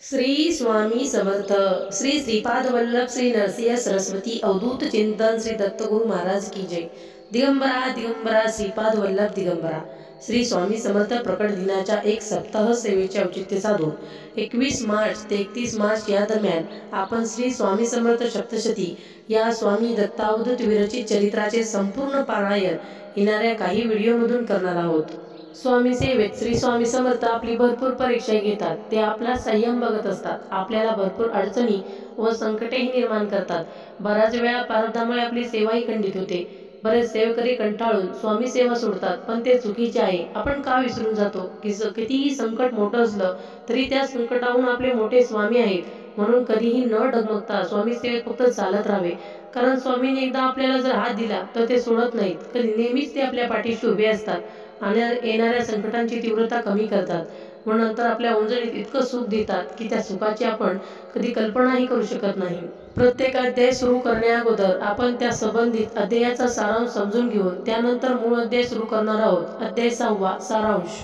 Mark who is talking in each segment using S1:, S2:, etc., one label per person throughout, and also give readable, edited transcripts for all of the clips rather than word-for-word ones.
S1: श्री स्वामी समर्थ श्री श्रीपाद वल्लभ श्री नरसिंह सरस्वती अवधूत चिंतन श्री दत्तगुरु महाराज की जय। दिगंबरा दिगंबरा श्रीपाद वल्लभ दिगंबरा। श्री स्वामी समर्थ प्रकट दिनाच्या एक सप्ताह सेवेचे औचित्य साधून 21 मार्च ते 31 मार्च या दरम्यान आपण श्री स्वामी समर्थ सप्तशती या स्वामी दत्तावधूत विरचित चरित्राचे संपूर्ण पारायण येणाऱ्या काही व्हिडिओमधून करणार आहोत। स्वामी सेवेत श्री स्वामी समर्थ आपली भरपूर परीक्षा घेतात। ते आपला संयम बघत असतात, आपल्याला भरपूर अडचणी व संकटेही निर्माण करतात। बऱ्याच वेळा प्रारब्धामुळे आपली सेवाही खंडित होते। बरेच सेवकरी कंटाळून स्वामी सेवा सोडतात, पण ते चुकीचे आहे। आपण का विसरून जातो की कितीही संकट मोठं असलं तरी त्या संकटाहून आपले मोठे स्वामी आहेत, म्हणून कधीही न डगमगता स्वामी सेवेत फक्त चालत राहावे। कारण स्वामींनी एकदा आपल्याला जर हात दिला तर ते सोडत नाहीत, कधी नेहमीच ते आपल्या पाठीशी उभे असतात आणि येणाऱ्या संकटांची तीव्रता कमी करतात व नंतर आपल्या ओंजळीत इतकं सुख देतात की त्या सुखाची आपण कधी कल्पनाही करू शकत नाही। प्रत्येक अध्याय सुरू करण्याअगोदर आपण त्या संबंधित अध्यायाचा सारांश समजून घेऊन त्यानंतर मूळ अध्याय सुरू करणार आहोत। अध्याय 6 सारांश।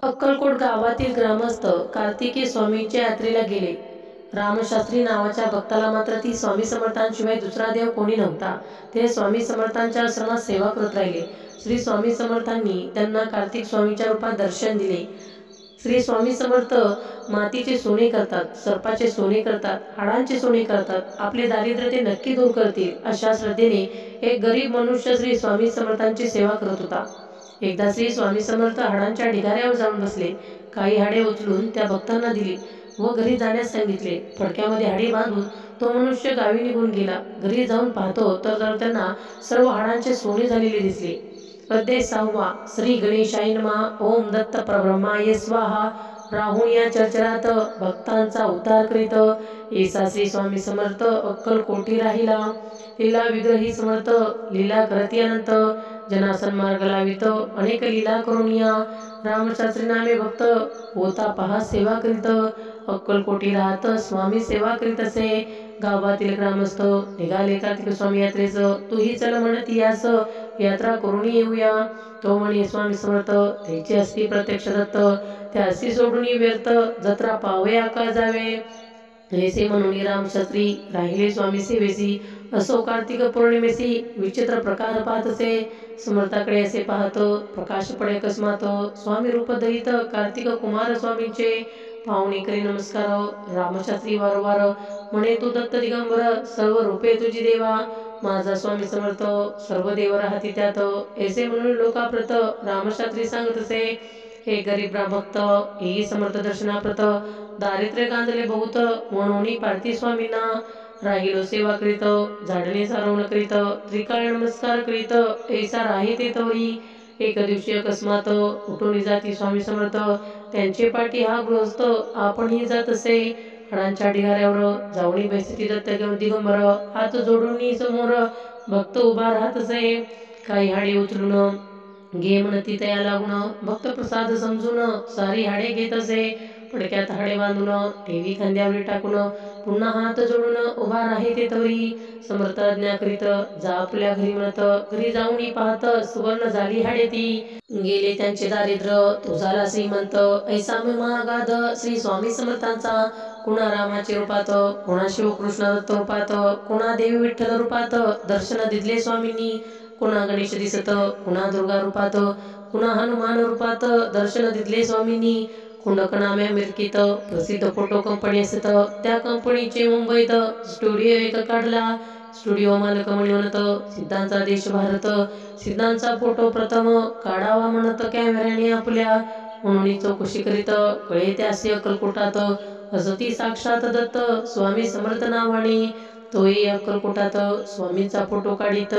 S1: अक्कलकोट गावातील ग्रामस्थ कार्तिकेय स्वामींच्या यात्रेला गेले। रामशास्त्री नावाच्या भक्ताला मात्र ती स्वामी समर्थांशिवाय दुसरा देव कोणी नव्हता। ते स्वामी समर्थांच्या आश्रमात सेवा करत राहिले। श्री स्वामी समर्थांनी त्यांना कार्तिक स्वामींच्या रूपात दर्शन दिले। श्री स्वामी समर्थ मातीचे सोने करतात, सर्पाचे सोने करतात, हाडांचे सोने करतात, आपले दारिद्र्य ते नक्की दूर करतील अशा श्रद्धेने एक गरीब मनुष्य श्री स्वामी समर्थांची सेवा करत होता। एकदा श्री स्वामी समर्थ हाडांच्या ढिगाऱ्यावर जाऊन बसले। काही हाडे उचलून त्या भक्तांना दिली व घरी जाण्यास सांगितले। फडक्यामध्ये हाडे बांधून तो मनुष्य गावी निघून गेला। घरी जाऊन पाहतो तर त्यांना सर्व हाडांचे सोने झालेले दिसले। अध्याय 6 श्री गणेशाय नमः। ओम दत्त परब्रह्माय स्वाहा। राहून या चर्चरात भक्तांचा उद्धार करीत ऐसा श्री स्वामी समर्थ अक्कलकोटी राहिला। लीला विग्रही समर्थ लीला करती अनंत, जना सन्मार्ग लावित अनेक लीला करून या। रामशास्त्री नामे भक्त होता पहा सेवा करीत, अक्कलकोटी राहत स्वामी सेवा करीत असे। गावातील ग्रामस्थ निघाले कार्तिक स्वामी यात्रेस, तूही चल म्हणती यास यात्रा करून येऊया। तो म्हणे स्वामी समर्थ त्याची असती प्रत्यक्ष दत्त, त्यासी सोडून व्यर्थ जत्रा पाहूया का जावे। ऐसे म्हणून रामशास्त्री राहिले स्वामी सेवेसी। असो कार्तिक पौर्णिमेसी विचित्र प्रकार पाहतसे। समर्थाकडे असे पाहत प्रकाश पडे अकस्मात, स्वामी रूप धरित कार्तिक कुमार स्वामींचे पाहुणे करी नमस्कार। रामशास्त्री वारंवार म्हणे तू दत्त दिगंबर, सर्व रूपे तुझी देवा। माझा स्वामी समर्थ सर्व देव राहती त्यात। ऐसे म्हणून लोकाप्रत रामशास्त्री सांगत असे, हे गरीब भक्त हेही समर्थ दर्शनाप्रत, दारिद्र्य गांजले बहुत म्हणून पार्थी स्वामींना राहिलो सेवा करीत, झाडणे सारवण करीत, त्रिकाळ नमस्कार करीत ऐसा राही ते तवरी। एक दिवशी अकस्मात उठून जाती स्वामी समर्थ, त्यांचे पाठी हा गृहस्थ आपणही जात असे। हाडांच्या ढिगाऱ्यावर जाऊन बैसती दत्त दिगंबर, हात जोडून समोर भक्त उभा राहत असे। काही हाडे उचलून घे म्हणती तया लागून, भक्त प्रसाद समजून सारी हाडे घेत असे। फडक्यात हाडे बांधून ठेवी खांद्यावरी टाकून, पुन्हा हात जोडून उभा राहे ते तवरी। समर्थ आज्ञा करीत जा आपल्या घरी म्हणत, घरी जाऊन पाहत सुवर्ण झाली हाडे ती। गेले त्यांचे दारिद्र्य तो झाला श्रीमंत, ऐसा महागाध श्री स्वामी समर्थांचा। कुणा रामाचे रूपात, कुणा शिवकृष्ण दत्त रूपात, कुणा देवी विठ्ठल रूपात दर्शन दिले स्वामींनी। कुणा गणेश दिसत, कुणा दुर्गा रूपात, कुणा हनुमान रूपात दर्शन दिले स्वामींनी। कुंडक नामे अमेरिकेत प्रसिद्ध फोटो कंपनी असत, त्या कंपनीचे मुंबईत स्टुडिओ एक काढला। स्टुडिओ मालक म्हणत सिद्धांचा देश भारत, सिद्धांचा फोटो प्रथम काढावा म्हणत कॅमेऱ्याने आपल्या। म्हणून चौकशी करीत कळे त्यासी अक्कलकोटात, असती साक्षात दत्त स्वामी समर्थ नावाने। तोही अक्कलकोटात स्वामींचा फोटो काढीत,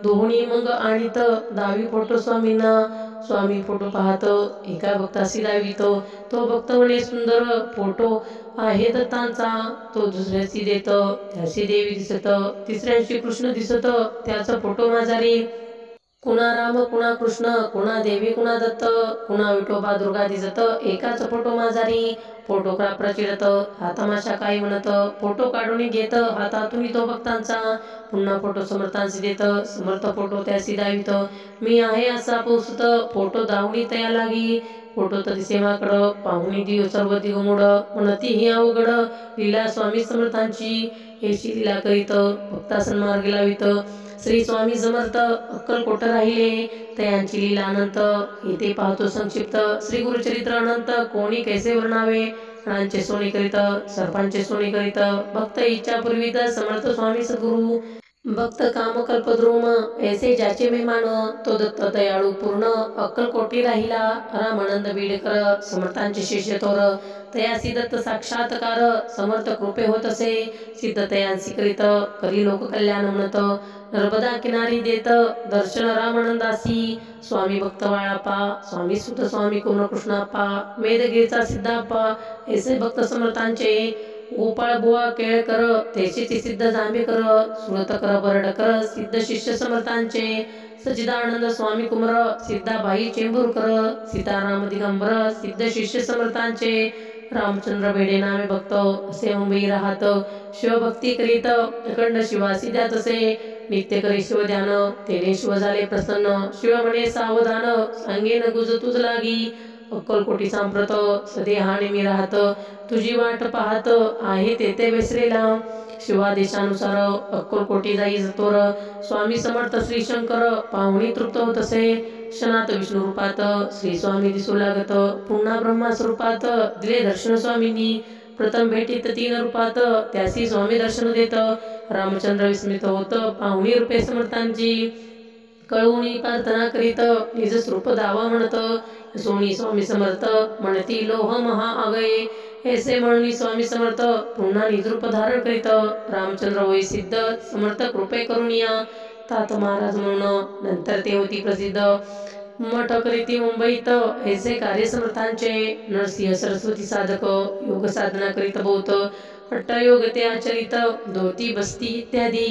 S1: दोन्ही मग आणीत दावी फोटो स्वामींना। स्वामी फोटो पाहत एका भक्तासी दावीत, तो भक्त म्हणे सुंदर फोटो आहे दत्तांचा। तो दुसऱ्यासी देत, त्यासी देवी दिसत, तिसऱ्यांशी कृष्ण दिसत, त्याचा फोटो माझा रे। कुणा राम कुणा कृष्ण, कुणा देवी कुणा दत्त, कुणा विठोबा दुर्गा दिसत, एकाच फोटो माझा रे। फोटो प्रचिरत हा तमाशा काय म्हणत, फोटो काढून घेत हातातून तो भक्तांचा। पुन्हा फोटो समर्थांशी देत, समर्थ फोटो त्यासी दावीत, मी आहे असा पोसत फोटो दावणी तया लागी। फोटोत दिसे माकड पाहुणी दिव सर्व दिगमूड म्हणतीही अवघड लीला स्वामी समर्थांची येशी लीला करीत भक्तासन मार्गी लावित श्री स्वामी समर्थ अक्कलकोट राहिले तयांची लीला अनंत येथे पाहतो संक्षिप्त श्री गुरुचरित्र अनंत कोणी कैसे वर्णावे रांचे सोने करीत सर्पांचे सोने करीत भक्त इच्छा पूर्वीत समर्थ स्वामी सद्गुरु भक्त काम कल्पद्रुम ऐसे ज्याचे मेहमान तो दत्त दयाळू पूर्ण अक्कलकोटी राहिला रामानंद बीडकर समर्थांचे शिष्य थोर तयासी दत्त साक्षात्कार समर्थ कृपे होत असे सिद्ध तयांसी करीत करी लोक कल्याण म्हणत नर्मदा किनारी देत दर्शन रामानंदासी स्वामी भक्त वाळापा स्वामी सुत स्वामी कृष्णाप्पा वेदगिरीचा सिद्धाप्पा ऐसे भक्त समर्थांचे गोपाळ बुवा केळकर तेचे सिद्ध जांभेकर सुरतकर बरडकर सिद्ध शिष्य समर्थांचे सच्चिदानंद स्वामी कुमार सिद्धाबाई चेंबूरकर सीताराम दिगंबर सिद्ध शिष्य समर्थांचे रामचंद्र बेडे नामे भक्त असे मुंबई राहत शिवभक्ती करीत अखंड शिवासी द्यात असे नित्य करी शिव ध्यान तेने शिव झाले प्रसन्न शिव म्हणे सावधान सांगेन गुज तुझ लागी अक्कलकोटी सांप्रत सदेहाने मी राहत तुझी वाट पाहत आहे तेथे बेसरेला शिवादेशानुसार अक्कलकोटी जाई जतोर स्वामी समर्थ श्री शंकर पाहुणी तृप्त होत असे क्षणात विष्णू रूपात श्री स्वामी दिसू लागत पुन्हा ब्रह्मा स्वरूपात दिले दर्शन स्वामींनी प्रथम भेटीत 3 रूपात त्यासी स्वामी दर्शन देत रामचंद्र विस्मित होत पाहुणी रूपे समर्थांची कळवणी प्रार्थना करीत निज स्वरूप दावा म्हणत सोनी स्वामी समर्थ म्हणती लोह महा आगये ऐसे म्हणून स्वामी समर्थ पुन्हा निज रूप धारण करीत रामचंद्र होई सिद्ध समर्थ कृपे करुणिया तात महाराज म्हणून नंतर ते होती प्रसिद्ध मठ करीती मुंबईत ऐसे कार्य समर्थांचे नरसिंह सरस्वती साधक योग साधना करीत बहुत हट्टयोग ते आचरित दोती बस्ती इत्यादी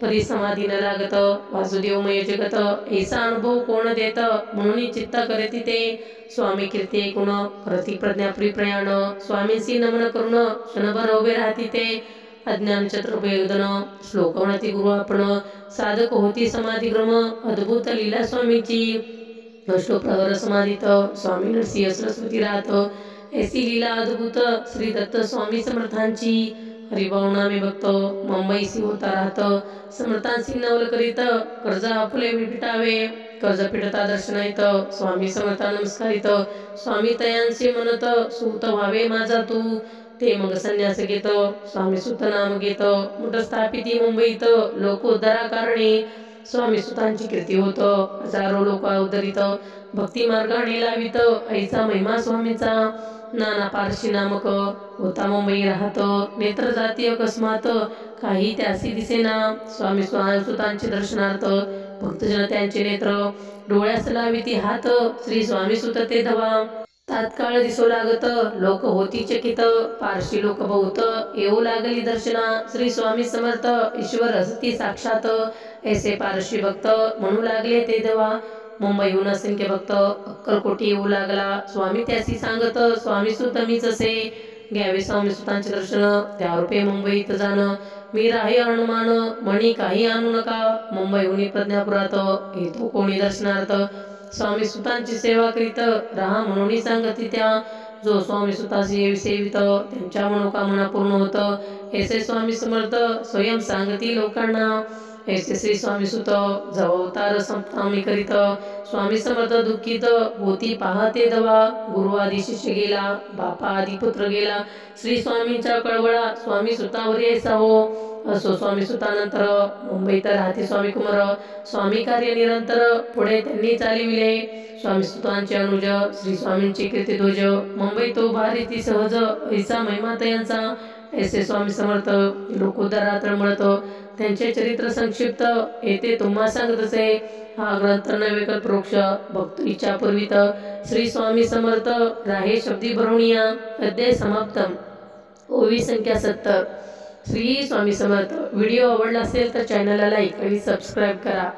S1: परिसमाधी न लागत वासुदेवमय जगत ऐसा अनुभव कोण देत म्हणून चित्त करती ते स्वामी कीर्ती ऐकून करती प्रज्ञाप्री प्रयाण स्वामींशी नमन करून क्षणभर उभे राहती ते अज्ञान चतुर्भुजन श्लोक म्हणती गुरु आपण साधक होती समाधिक्रम अद्भुत लीला स्वामीची अष्टप्रहर समाधीत स्वामी नरसिंह सरस्वती राहत ऐसी लीला अद्भुत श्री दत्त स्वामी समर्थांची हरिभाऊ नामे भक्त मुंबईसी होता राहत समर्थांशी नवल करीत कर्ज आपुले फिटावे कर्ज फिटता दर्शन येत स्वामी समर्था नमस्कारित स्वामी तयांशी म्हणत सूत व्हावे माझा तू ते मग संन्यास घेत स्वामी सुत नाम घेत मुठ स्थापिती मुंबईत लोक उद्धारा कारणे स्वामी सुतांची कीर्ती होत हजारो लोक उद्धरित भक्ती मार्गाने लावित ऐसा महिमा स्वामीचा नाना पारशी नामक होता मुंबई राहत नेत्र जाती अकस्मात काही त्यासी दिसेना स्वामी सुतांचे दर्शनार्थ भक्तजन त्यांचे नेत्र डोळ्यास लाविती हात श्री स्वामी सुत ते धवा तात्काळ दिसू लागत लोक होती चकित पारशी लोक बहुत येऊ लागली दर्शना श्री स्वामी समर्थ ईश्वर असती साक्षात ऐसे पारशी भक्त म्हणू लागले ते देवा मुंबईहून असंख्य भक्त अक्कलकोटी येऊ लागला स्वामी त्यासी सांगत स्वामी सुत मीच असे घ्यावे स्वामी सुतांचे दर्शन त्या रूपे मुंबईत जाण मी राही अनुमान म्हणी काही आणू नका मुंबईहून प्रज्ञापुरात येतो कोणी दर्शनार्थ स्वामी सुतांची सेवा करीत राहा म्हणून सांगती त्या जो स्वामी सुताशी सेवित त्यांच्या मनोकामना पूर्ण होत ऐसे स्वामी समर्थ स्वयं सांगती लोकांना ऐसे श्री स्वामी सुत जवतार संतामी करीत स्वामी समर्थ दुःखित होती पाहते दवा गुरु आदी शिष्य गेला बापा आदी पुत्र गेला श्री स्वामींच्या कळवळा स्वामी सुतावर ऐसा हो असो स्वामी सुतानंतर मुंबईत राहते स्वामी कुमार स्वामी कार्य निरंतर पुढे त्यांनी चालिविले स्वामी सुतांचे अनुज श्री स्वामींचे कीर्ती ध्वज मुंबईत भारी ती सहज ऐसा महिमा तयांचा ऐसे स्वामी समर्थ लोकोद्धारा तळमळत त्यांचे चरित्र संक्षिप्त येथे तुम्हा सांगत असे हा ग्रंथ नव्हे कल्पवृक्ष भक्त इच्छा पूर्वित श्री स्वामी समर्थ राहे शब्दी भरवणिया अध्याय समाप्तम ओवी संख्या 70 श्री स्वामी समर्थ व्हिडिओ आवडला असेल तर चॅनलला लाईक आणि सबस्क्राईब करा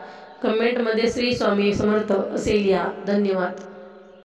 S1: कमेंट मध्ये श्री स्वामी समर्थ असे लिहा धन्यवाद।